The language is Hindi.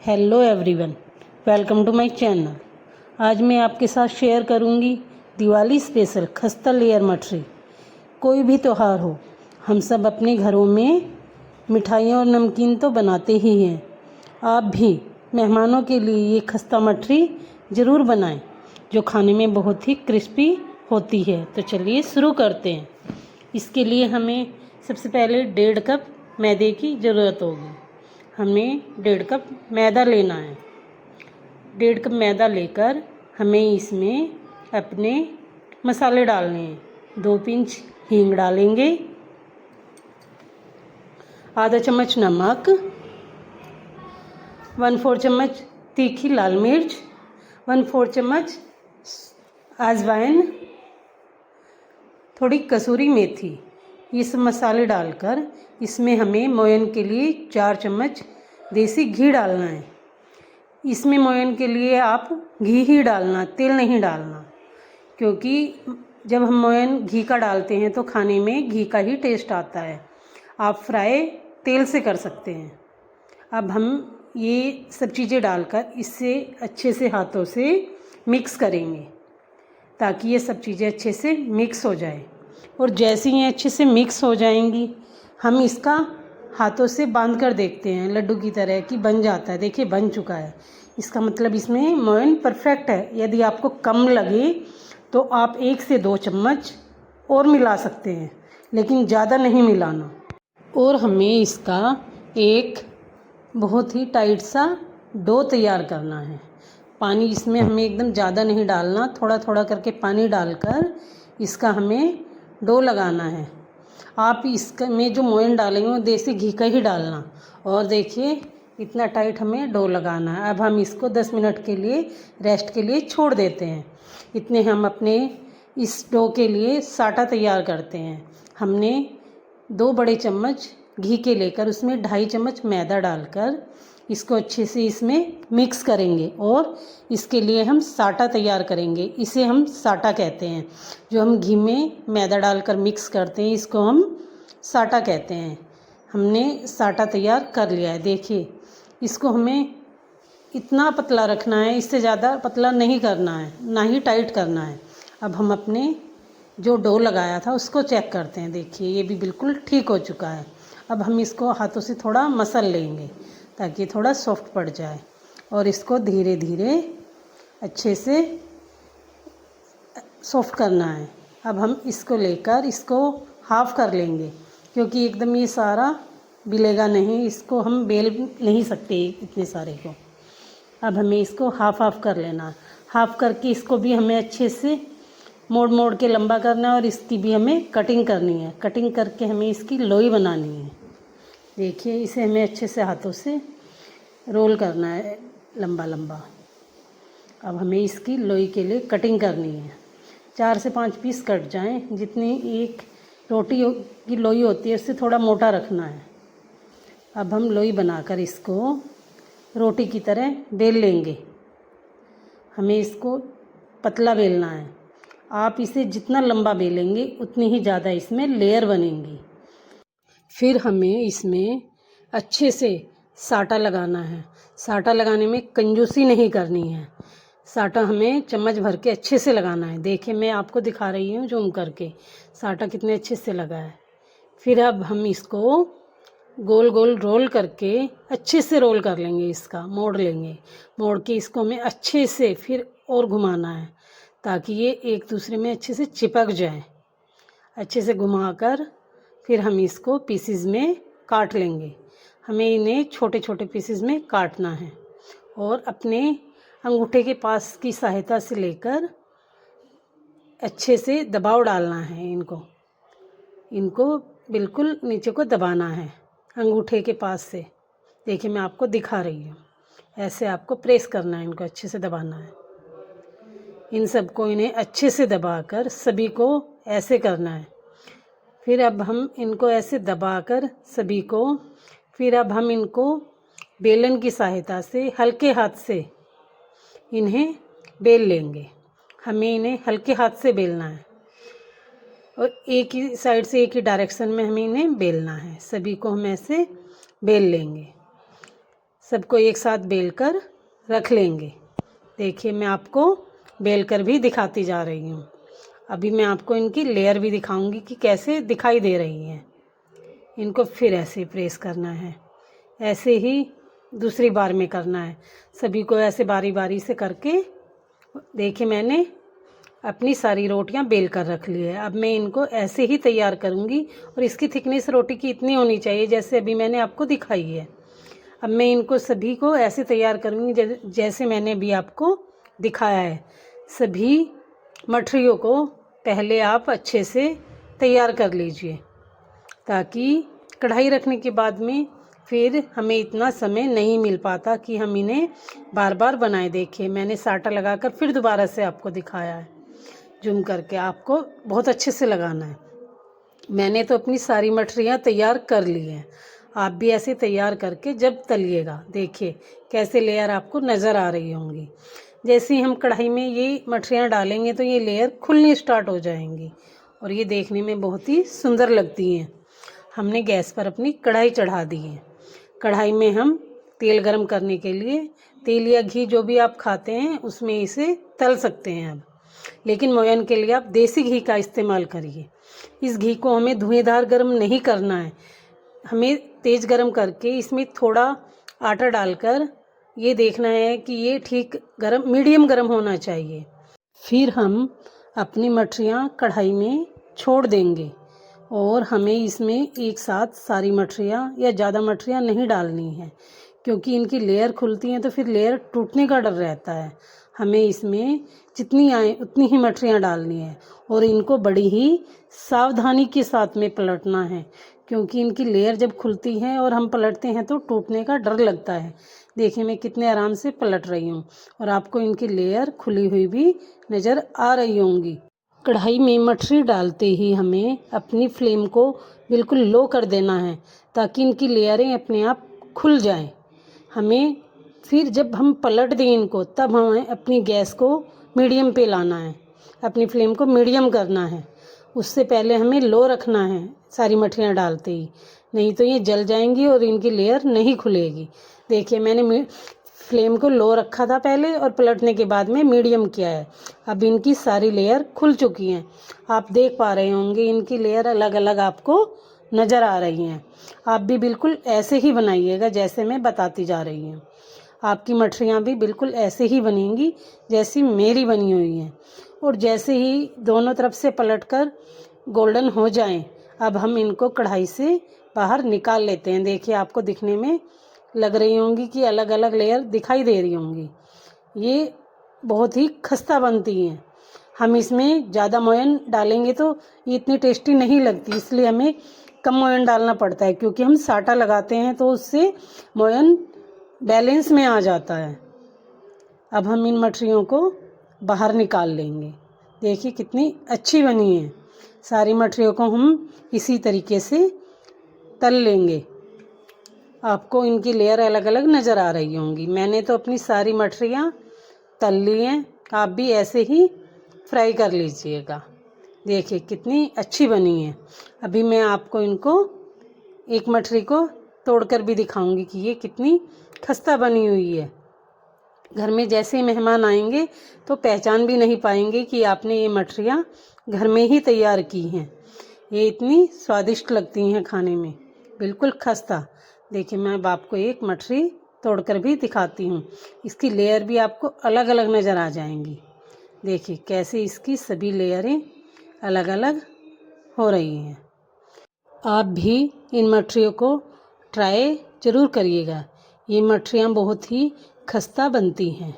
Hello everyone, welcome to my channel. आज मैं आपके साथ शेयर करूंगी दिवाली स्पेशल खस्ता लेयर मठरी। कोई भी त्यौहार हो, हम सब अपने घरों में मिठाइयाँ और नमकीन तो बनाते ही हैं। आप भी मेहमानों के लिए ये खस्ता मठरी ज़रूर बनाएं, जो खाने में बहुत ही क्रिस्पी होती है। तो चलिए शुरू करते हैं। इसके लिए हमें सबसे पहले 1.5 कप मैदे की ज़रूरत होगी। हमें 1.5 कप मैदा लेना है। 1.5 कप मैदा लेकर हमें इसमें अपने मसाले डालने हैं। 2 पिंच हींग डालेंगे, आधा चम्मच नमक, 1/4 चम्मच तीखी लाल मिर्च, 1/4 चम्मच अजवाइन, थोड़ी कसूरी मेथी। ये सब मसाले डालकर इसमें हमें मोयन के लिए 4 चम्मच देसी घी डालना है। इसमें मोयन के लिए आप घी ही डालना, तेल नहीं डालना, क्योंकि जब हम मोयन घी का डालते हैं तो खाने में घी का ही टेस्ट आता है। आप फ्राई तेल से कर सकते हैं। अब हम ये सब चीज़ें डालकर इससे अच्छे से हाथों से मिक्स करेंगे, ताकि ये सब चीज़ें अच्छे से मिक्स हो जाए। और जैसे ही ये अच्छे से मिक्स हो जाएंगी, हम इसका हाथों से बांध कर देखते हैं, लड्डू की तरह कि बन जाता है। देखिए बन चुका है, इसका मतलब इसमें मोयन परफेक्ट है। यदि आपको कम लगे तो आप 1 से 2 चम्मच और मिला सकते हैं, लेकिन ज़्यादा नहीं मिलाना। और हमें इसका एक बहुत ही टाइट सा डो तैयार करना है। पानी इसमें हमें एकदम ज़्यादा नहीं डालना, थोड़ा थोड़ा करके पानी डालकर इसका हमें डो लगाना है। आप इसका में जो मोयन डालेंगे वो देसी घी का ही डालना। और देखिए इतना टाइट हमें डो लगाना है। अब हम इसको 10 मिनट के लिए रेस्ट के लिए छोड़ देते हैं। इतने हम अपने इस डो के लिए साटा तैयार करते हैं। हमने 2 बड़े चम्मच घी के लेकर उसमें 2.5 चम्मच मैदा डालकर इसको अच्छे से इसमें मिक्स करेंगे। और इसके लिए हम साटा तैयार करेंगे। इसे हम साटा कहते हैं। जो हम घी में मैदा डालकर मिक्स करते हैं, इसको हम साटा कहते हैं। हमने साटा तैयार कर लिया है। देखिए इसको हमें इतना पतला रखना है, इससे ज़्यादा पतला नहीं करना है, ना ही टाइट करना है। अब हम अपने जो डो लगाया था उसको चेक करते हैं। देखिए ये भी बिल्कुल ठीक हो चुका है। अब हम इसको हाथों से थोड़ा मसल लेंगे, ताकि थोड़ा सॉफ्ट पड़ जाए। और इसको धीरे धीरे अच्छे से सॉफ्ट करना है। अब हम इसको लेकर इसको हाफ़ कर लेंगे, क्योंकि एकदम ये सारा बिलेगा नहीं, इसको हम बेल नहीं सकते इतने सारे को। अब हमें इसको हाफ़ कर लेना। हाफ़ करके इसको भी हमें अच्छे से मोड़ मोड़ के लंबा करना है। और इसकी भी हमें कटिंग करनी है। कटिंग करके हमें इसकी लोई बनानी है। देखिए इसे हमें अच्छे से हाथों से रोल करना है लंबा लंबा। अब हमें इसकी लोई के लिए कटिंग करनी है। 4 से 5 पीस कट जाएं। जितनी एक रोटी की लोई होती है उससे थोड़ा मोटा रखना है। अब हम लोई बनाकर इसको रोटी की तरह बेल लेंगे। हमें इसको पतला बेलना है। आप इसे जितना लंबा बेलेंगे उतनी ही ज़्यादा इसमें लेयर बनेंगी। फिर हमें इसमें अच्छे से साटा लगाना है। साटा लगाने में कंजूसी नहीं करनी है। साटा हमें चम्मच भर के अच्छे से लगाना है। देखिए मैं आपको दिखा रही हूँ जूम करके, साटा कितने अच्छे से लगा है। फिर अब हम इसको गोल गोल रोल करके अच्छे से रोल कर लेंगे। इसका मोड़ लेंगे। मोड़ के इसको हमें अच्छे से फिर और घुमाना है, ताकि ये एक दूसरे में अच्छे से चिपक जाए। अच्छे से घुमाकर फिर हम इसको पीसेस में काट लेंगे। हमें इन्हें छोटे छोटे पीसेस में काटना है। और अपने अंगूठे के पास की सहायता से लेकर अच्छे से दबाव डालना है। इनको बिल्कुल नीचे को दबाना है अंगूठे के पास से। देखिए मैं आपको दिखा रही हूँ, ऐसे आपको प्रेस करना है, इनको अच्छे से दबाना है। इन सबको इन्हें अच्छे से दबाकर सभी को ऐसे करना है। फिर अब हम इनको ऐसे दबाकर सभी को, फिर अब हम इनको बेलन की सहायता से हल्के हाथ से इन्हें बेल लेंगे। हमें इन्हें हल्के हाथ से बेलना है और एक ही साइड से एक ही डायरेक्शन में हमें इन्हें बेलना है। सभी को हम ऐसे बेल लेंगे। सबको एक साथ बेलकर रख लेंगे। देखिए मैं आपको बेलकर भी दिखाती जा रही हूँ। अभी मैं आपको इनकी लेयर भी दिखाऊंगी कि कैसे दिखाई दे रही हैं। इनको फिर ऐसे प्रेस करना है, ऐसे ही दूसरी बार में करना है। सभी को ऐसे बारी बारी से करके देखिए मैंने अपनी सारी रोटियां बेल कर रख ली है। अब मैं इनको ऐसे ही तैयार करूंगी और इसकी थिकनेस रोटी की इतनी होनी चाहिए जैसे अभी मैंने आपको दिखाई है। अब मैं इनको सभी को ऐसे तैयार करूंगी जैसे मैंने अभी आपको दिखाया है। सभी मठरियों को पहले आप अच्छे से तैयार कर लीजिए ताकि कढ़ाई रखने के बाद में फिर हमें इतना समय नहीं मिल पाता कि हम इन्हें बार बार बनाए। देखिए मैंने साटा लगाकर फिर दोबारा से आपको दिखाया है। जूम करके आपको बहुत अच्छे से लगाना है। मैंने तो अपनी सारी मठरियाँ तैयार कर ली हैं। आप भी ऐसे तैयार करके जब तलिएगा देखिए कैसे लेयर आपको नज़र आ रही होंगी। जैसे ही हम कढ़ाई में ये मठरियाँ डालेंगे तो ये लेयर खुलनी स्टार्ट हो जाएंगी और ये देखने में बहुत ही सुंदर लगती हैं। हमने गैस पर अपनी कढ़ाई चढ़ा दी है। कढ़ाई में हम तेल गरम करने के लिए तेल या घी जो भी आप खाते हैं उसमें इसे तल सकते हैं। अब लेकिन मोयन के लिए आप देसी घी का इस्तेमाल करिए। इस घी को हमें धुएंधार गरम नहीं करना है, हमें तेज़ गरम करके इसमें थोड़ा आटा डालकर ये देखना है कि ये ठीक गरम मीडियम गरम होना चाहिए। फिर हम अपनी मठरियाँ कढ़ाई में छोड़ देंगे और हमें इसमें एक साथ सारी मठरियाँ या ज़्यादा मठरियाँ नहीं डालनी है क्योंकि इनकी लेयर खुलती हैं तो फिर लेयर टूटने का डर रहता है। हमें इसमें जितनी आए उतनी ही मठरियाँ डालनी है और इनको बड़ी ही सावधानी के साथ में पलटना है क्योंकि इनकी लेयर जब खुलती है और हम पलटते हैं तो टूटने का डर लगता है। देखिए मैं कितने आराम से पलट रही हूँ और आपको इनकी लेयर खुली हुई भी नज़र आ रही होंगी। कढ़ाई में मठरी डालते ही हमें अपनी फ्लेम को बिल्कुल लो कर देना है ताकि इनकी लेयरें अपने आप खुल जाएं। हमें फिर जब हम पलट दें इनको तब हमें अपनी गैस को मीडियम पे लाना है, अपनी फ्लेम को मीडियम करना है। उससे पहले हमें लो रखना है सारी मठरियाँ डालते ही, नहीं तो ये जल जाएंगी और इनकी लेयर नहीं खुलेगी। देखिए मैंने फ्लेम को लो रखा था पहले और पलटने के बाद में मीडियम किया है। अब इनकी सारी लेयर खुल चुकी हैं। आप देख पा रहे होंगे इनकी लेयर अलग अलग आपको नज़र आ रही हैं। आप भी बिल्कुल ऐसे ही बनाइएगा जैसे मैं बताती जा रही हूँ। आपकी मठरियाँ भी बिल्कुल ऐसे ही बनेंगी जैसी मेरी बनी हुई हैं। और जैसे ही दोनों तरफ से पलटकर गोल्डन हो जाएं, अब हम इनको कढ़ाई से बाहर निकाल लेते हैं। देखिए आपको दिखने में लग रही होंगी कि अलग अलग लेयर दिखाई दे रही होंगी। ये बहुत ही खस्ता बनती हैं। हम इसमें ज़्यादा मोयन डालेंगे तो ये इतनी टेस्टी नहीं लगती, इसलिए हमें कम मोयन डालना पड़ता है क्योंकि हम साटा लगाते हैं तो उससे मोयन बैलेंस में आ जाता है। अब हम इन मठरियों को बाहर निकाल लेंगे। देखिए कितनी अच्छी बनी है। सारी मठरियों को हम इसी तरीके से तल लेंगे। आपको इनकी लेयर अलग अलग नज़र आ रही होंगी। मैंने तो अपनी सारी मठरियाँ तल ली हैं, आप भी ऐसे ही फ्राई कर लीजिएगा। देखिए कितनी अच्छी बनी है। अभी मैं आपको इनको एक मठरी को तोड़कर भी दिखाऊंगी कि ये कितनी खस्ता बनी हुई है। घर में जैसे ही मेहमान आएंगे तो पहचान भी नहीं पाएंगे कि आपने ये मठरियाँ घर में ही तैयार की हैं। ये इतनी स्वादिष्ट लगती हैं खाने में, बिल्कुल खस्ता। देखिए मैं अब आपको एक मठरी तोड़कर भी दिखाती हूँ। इसकी लेयर भी आपको अलग अलग नज़र आ जाएंगी। देखिए कैसे इसकी सभी लेयरें अलग अलग हो रही हैं। आप भी इन मठरियों को ट्राई ज़रूर करिएगा। ये मठरियाँ बहुत ही खस्ता बनती हैं।